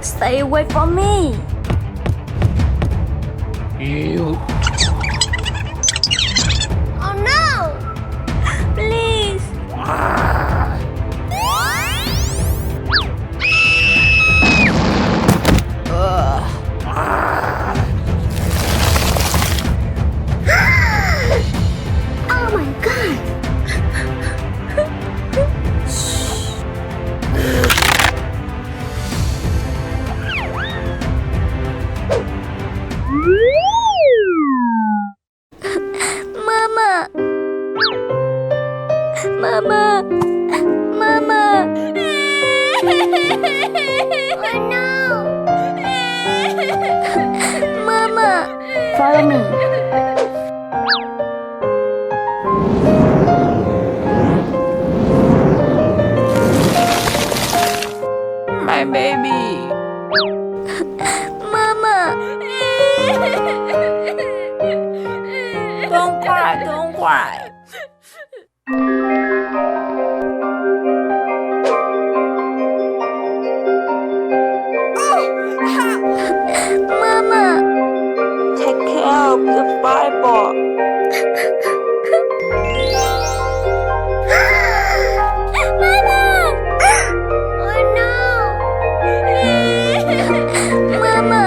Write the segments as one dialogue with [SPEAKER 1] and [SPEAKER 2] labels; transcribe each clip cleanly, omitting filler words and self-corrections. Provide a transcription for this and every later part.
[SPEAKER 1] Stay away from me.
[SPEAKER 2] You.
[SPEAKER 1] Oh no! Please. Oh my god! Mama! Mama! Mama! Oh no! Mama! Follow me.
[SPEAKER 2] My baby.
[SPEAKER 1] Mama!
[SPEAKER 2] Don't cry, don't cry.
[SPEAKER 1] Mama!
[SPEAKER 2] Take care of the Bible.
[SPEAKER 1] Mama! Oh no! Mama!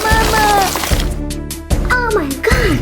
[SPEAKER 1] Mama! Oh my god!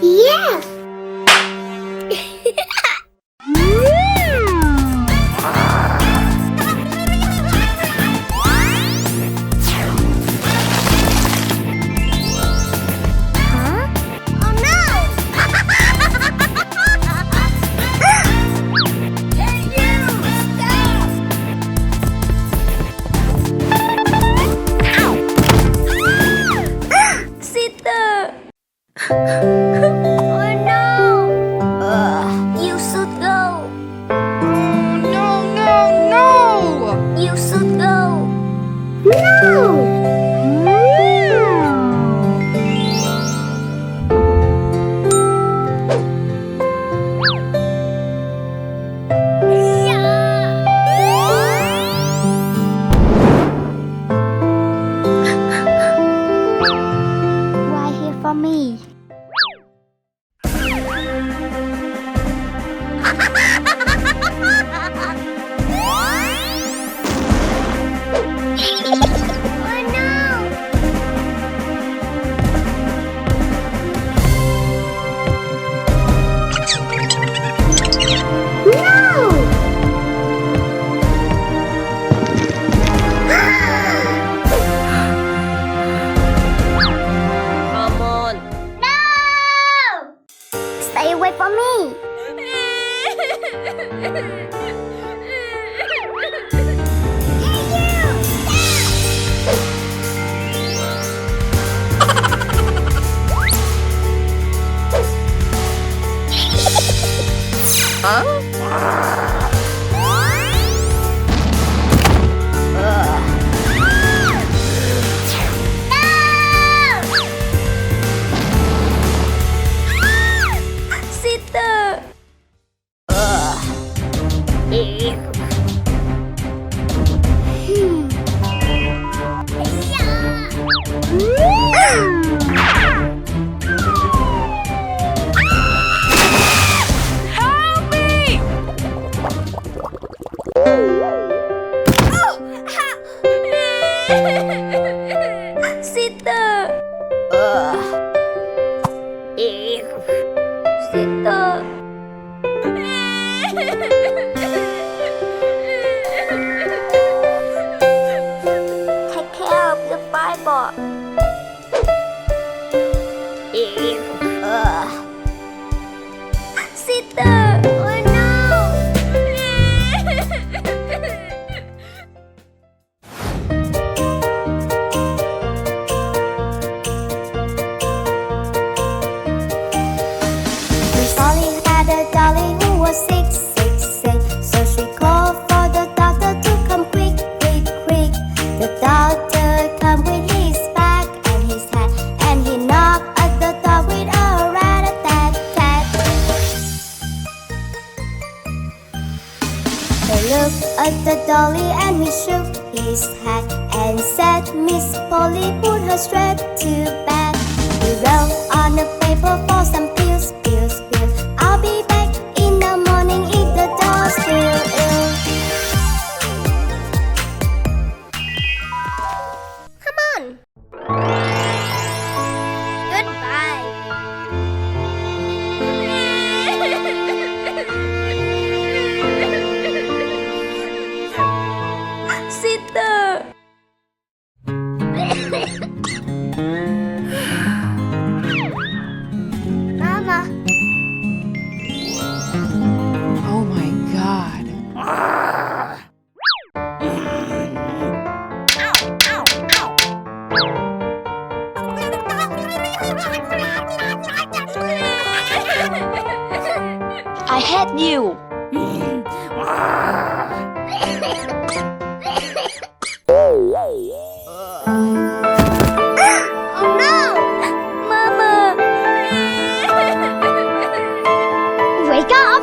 [SPEAKER 1] Yes! Huh? Oh no! Hey you! Stop! Ow! Sister! Oh no! You should go.
[SPEAKER 2] No, no, no!
[SPEAKER 1] You should go. No! Right here for me. Oh no! No!
[SPEAKER 2] Come on.
[SPEAKER 1] No! Stay away from me. Sister. Take care of the Bible. Sister. Oh no. Polly had a dolly who was sick, sick, sick. So she called for the doctor to come quick, quick, quick. The doctor came with his bag and his hat, and he knocked at the door with a rat-a-tat-tat. He looked at the dolly and he shook his head and said, Miss Polly, put her straight to bed. He wrote on the paper for some pills, pills, pills. I'll be back in the morning if the doll's still ill. Come on. Goodbye. Sister. Mama.
[SPEAKER 2] Oh my god. I hate you.
[SPEAKER 1] Oh no! Mama! Wake up!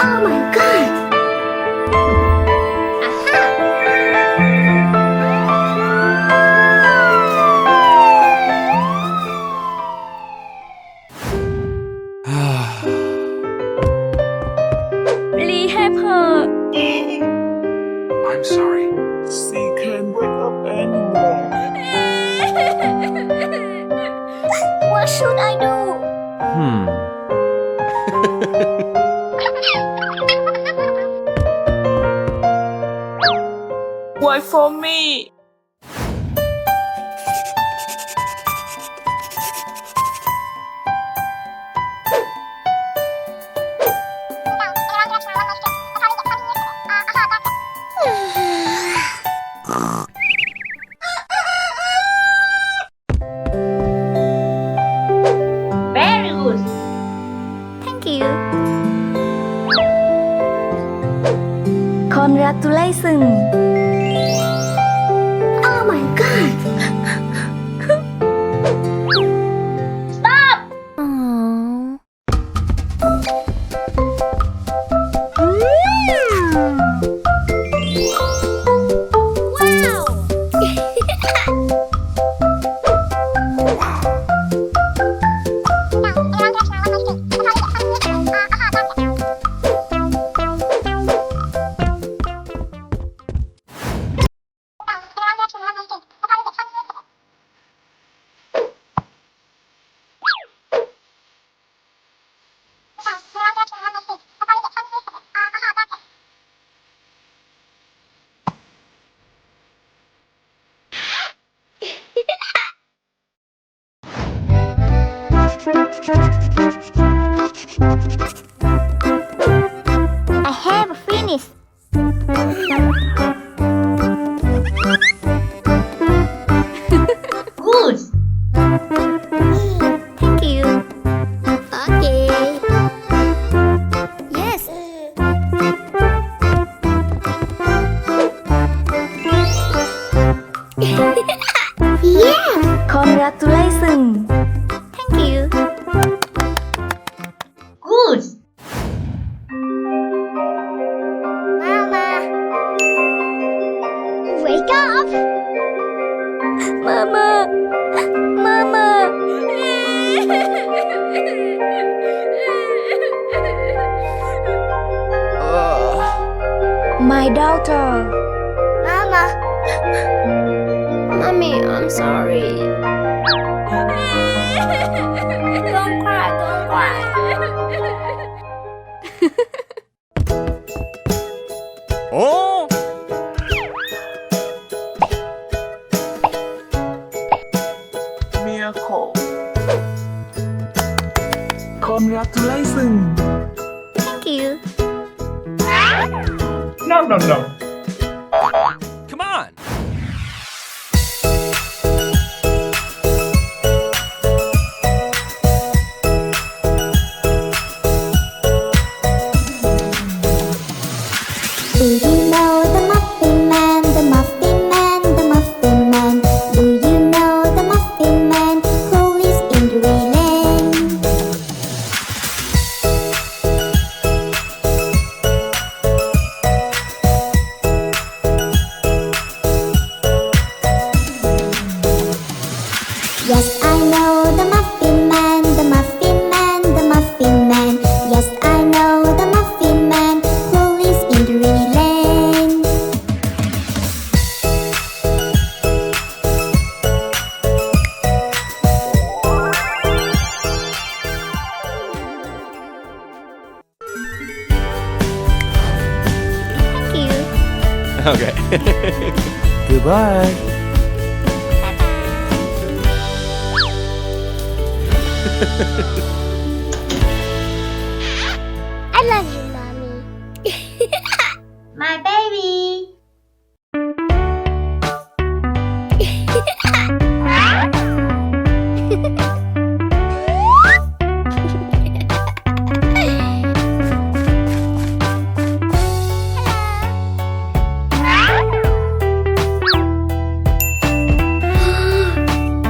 [SPEAKER 1] Oh my god!
[SPEAKER 2] Please help her.
[SPEAKER 3] I'm sorry. She can't wake up anymore.
[SPEAKER 1] What should I do?
[SPEAKER 2] Wait for me. Very good.
[SPEAKER 1] Thank you.
[SPEAKER 2] Congratulations.
[SPEAKER 1] Oh my god! Stop! Aww. I have finished.
[SPEAKER 2] Good.
[SPEAKER 1] Thank you. Okay. Yes. Yeah.
[SPEAKER 2] Congratulations.
[SPEAKER 1] Thank you.
[SPEAKER 2] Good.
[SPEAKER 1] Mama. Wake up. Mama. Mama.
[SPEAKER 2] My daughter.
[SPEAKER 1] Mama. Mommy, I'm sorry. Don't cry, don't cry.
[SPEAKER 3] Oh! Miracle. Congratulations.
[SPEAKER 1] Thank you.
[SPEAKER 3] No.
[SPEAKER 4] Come on!
[SPEAKER 1] Do you know the Muffin Man, the Muffin Man, the Muffin Man? Do you know the Muffin Man who lives in Drury Lane? Yes, I know the Muffin Man, the Muffin Man, the Muffin Man. Yes, I know the Muffin Man who lives in Drury Lane. Thank you.
[SPEAKER 4] Okay.
[SPEAKER 3] Goodbye.
[SPEAKER 1] I love you, Mommy. My baby.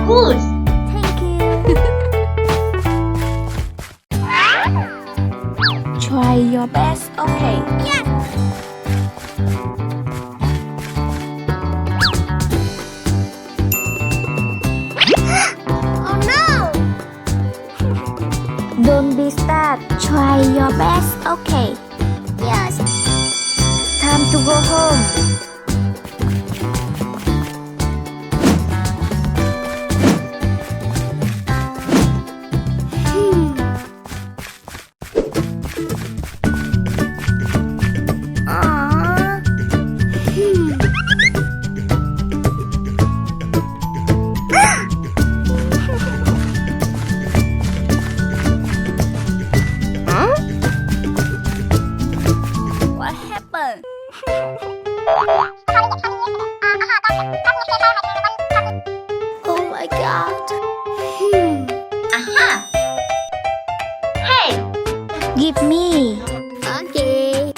[SPEAKER 2] Good.
[SPEAKER 1] Thank you.
[SPEAKER 2] Try your best, okay?
[SPEAKER 1] Yes. Oh no!
[SPEAKER 2] Don't be sad. Try your best, okay?
[SPEAKER 1] Yes.
[SPEAKER 2] Time to go home.
[SPEAKER 1] Aww.
[SPEAKER 2] What happened?
[SPEAKER 1] Oh my god.
[SPEAKER 2] Aha! Hey! Give me.
[SPEAKER 1] Okay.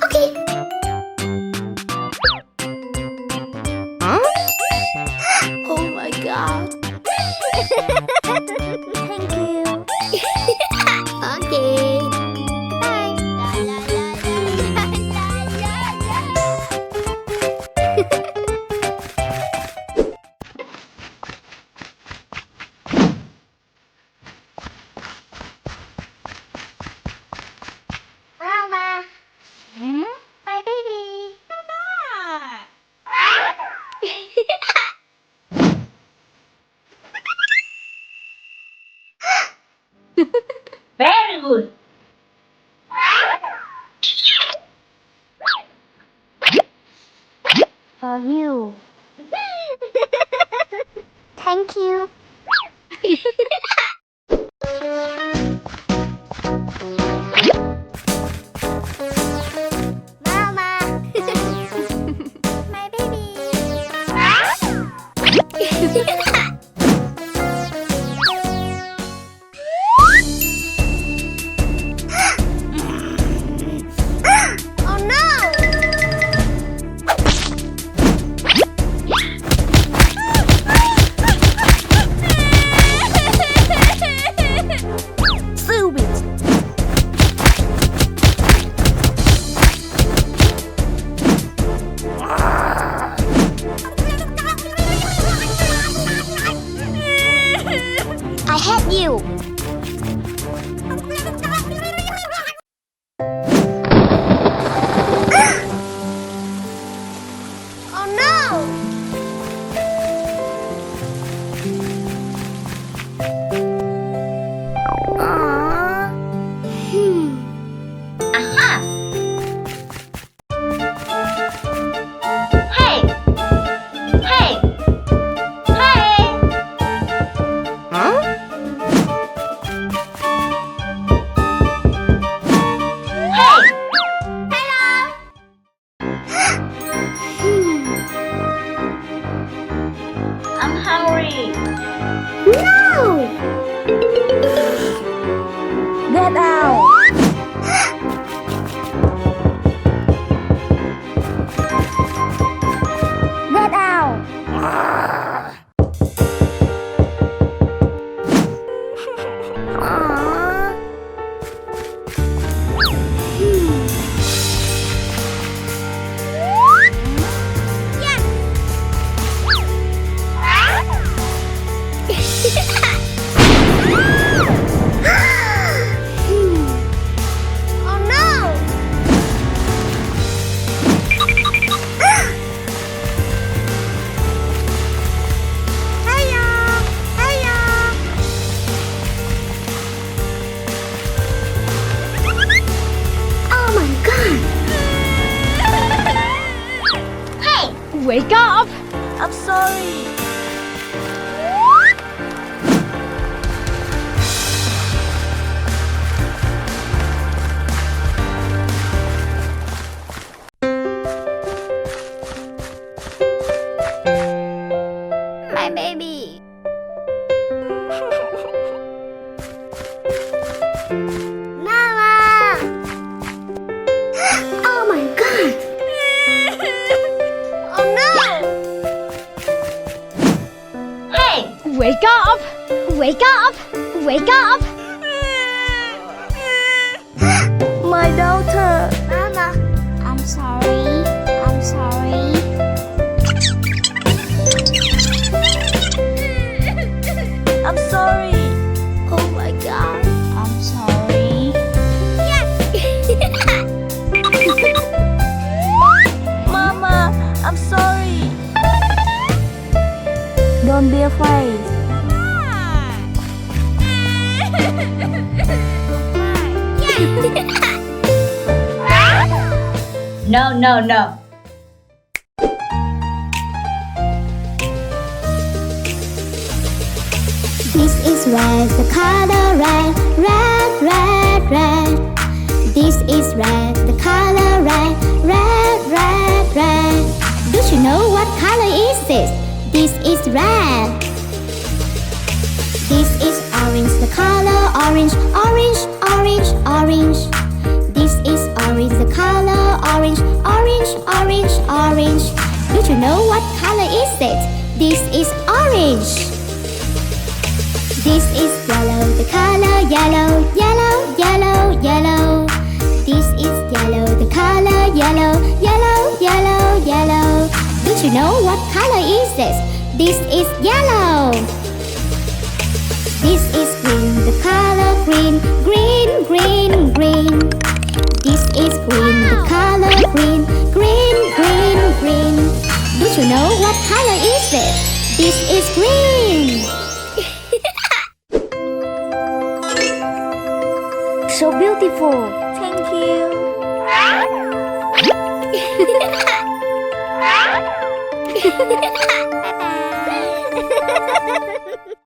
[SPEAKER 1] Okay. Oh my god.
[SPEAKER 2] Thank you.
[SPEAKER 1] Okay. Bye. La, la, la, la, la, la, la. Mama. My baby.
[SPEAKER 2] Very good.
[SPEAKER 1] For you. Thank you. Mama. My baby. Oh no!
[SPEAKER 2] Wake up!
[SPEAKER 5] I'm sorry.
[SPEAKER 2] My baby.
[SPEAKER 1] Mama! Oh my god! Oh no! Hey!
[SPEAKER 2] Wake up! Wake up! Wake up!
[SPEAKER 5] My daughter.
[SPEAKER 1] Mama!
[SPEAKER 2] I'm sorry. I'm sorry.
[SPEAKER 5] I'm sorry.
[SPEAKER 2] Oh my god. I'm sorry.
[SPEAKER 5] Mama, I'm sorry. Don't be afraid.
[SPEAKER 1] No, no, no. This is red, the color red, red, red, red. This is red, the color red, red, red, red. Do you know what color is this? This is red. This is orange, the color orange, orange, orange, orange. This is orange, the color orange, orange, orange, orange. Do you know what color is it? This is orange. This is yellow, the color yellow, yellow, yellow, yellow. This is yellow, the color yellow, yellow, yellow, yellow. Do you know what color is this? This is yellow. This is green, the color green, green, green, green. This is green, the color green, green, green, green. Do you know what color is it? This is green.
[SPEAKER 5] So beautiful. Thank you.